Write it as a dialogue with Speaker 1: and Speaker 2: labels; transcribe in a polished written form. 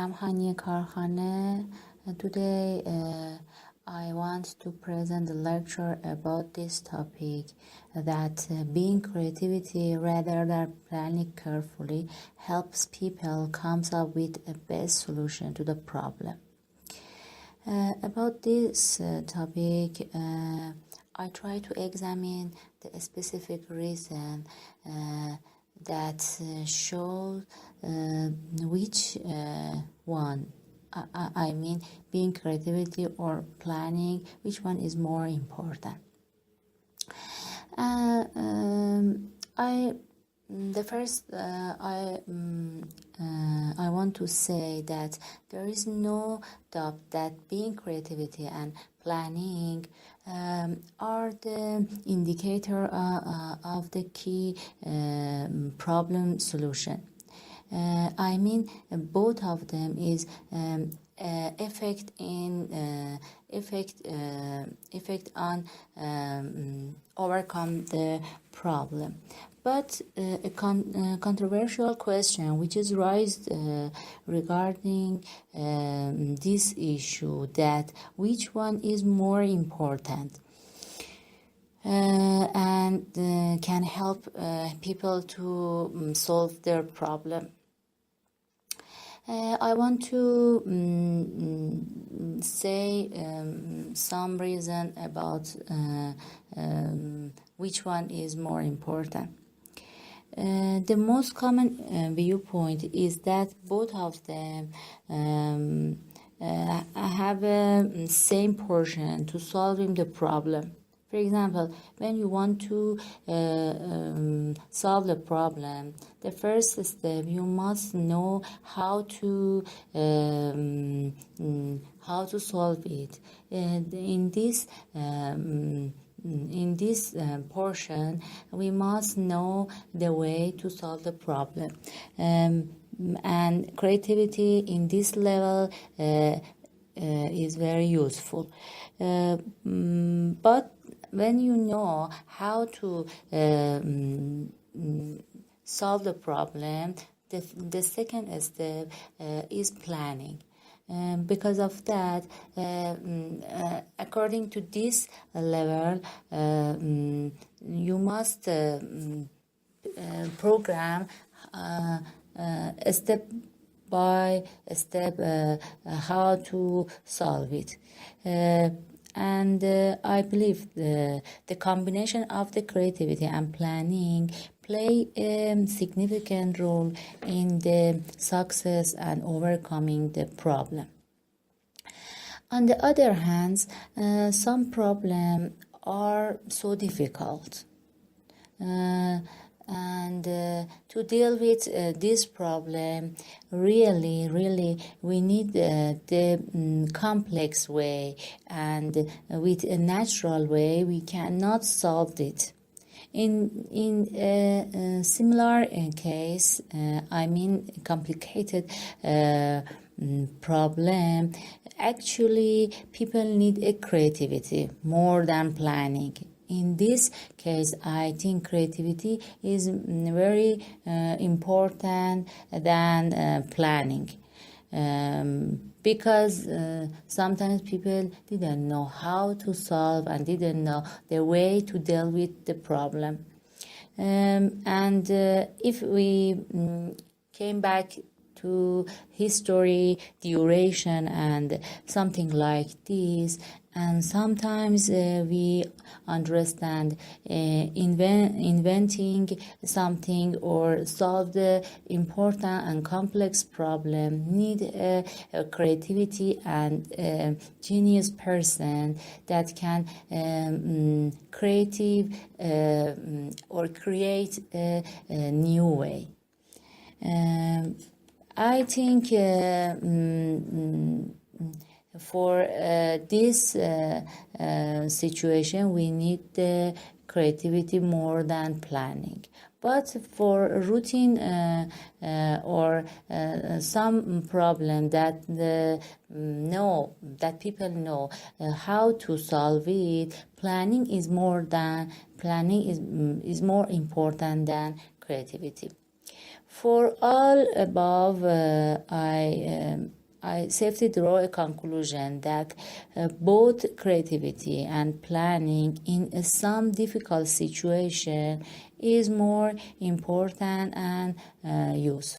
Speaker 1: am Haniye Karkhane. Today I want to present a lecture about this topic that being creativity rather than planning carefully helps people come up with a best solution to the problem. About this topic, I try to examine the specific reason that shows which one, I mean being creativity or planning, which one is more important. I want to say that there is no doubt that being creativity and planning are the indicator of the key problem solution. I mean, both of them is effect on overcome the problem. But a controversial question which is raised regarding this issue, that which one is more important and can help people to solve their problem. I want to say some reason about which one is more important. The most common viewpoint is that both of them have a same portion to solving the problem. For example, when you want to solve the problem, the first step you must know how to solve it. In this portion, we must know the way to solve the problem, and creativity in this level is very useful. But when you know how to solve the problem, the second step is planning. Because of that, according to this level, you must program step by step how to solve it. And I believe the combination of the creativity and planning play a significant role in the success and overcoming the problem. On the other hand, some problems are so difficult. And to deal with this problem, really we need the complex way, and with a natural way we cannot solve it. In a similar case, I mean complicated problem, actually people need a creativity more than planning. In this case, I think creativity is very important than planning, because sometimes people didn't know how to solve and didn't know the way to deal with the problem. And if we came back to history, duration, and something like this, and sometimes we understand inventing something or solve the important and complex problem need a creativity and a genius person that can create a new way. I think for this situation, we need the creativity more than planning. But for routine or some problem that people know how to solve it, planning is more important than creativity. For all above, I safely draw a conclusion that both creativity and planning in some difficult situation is more important and useful.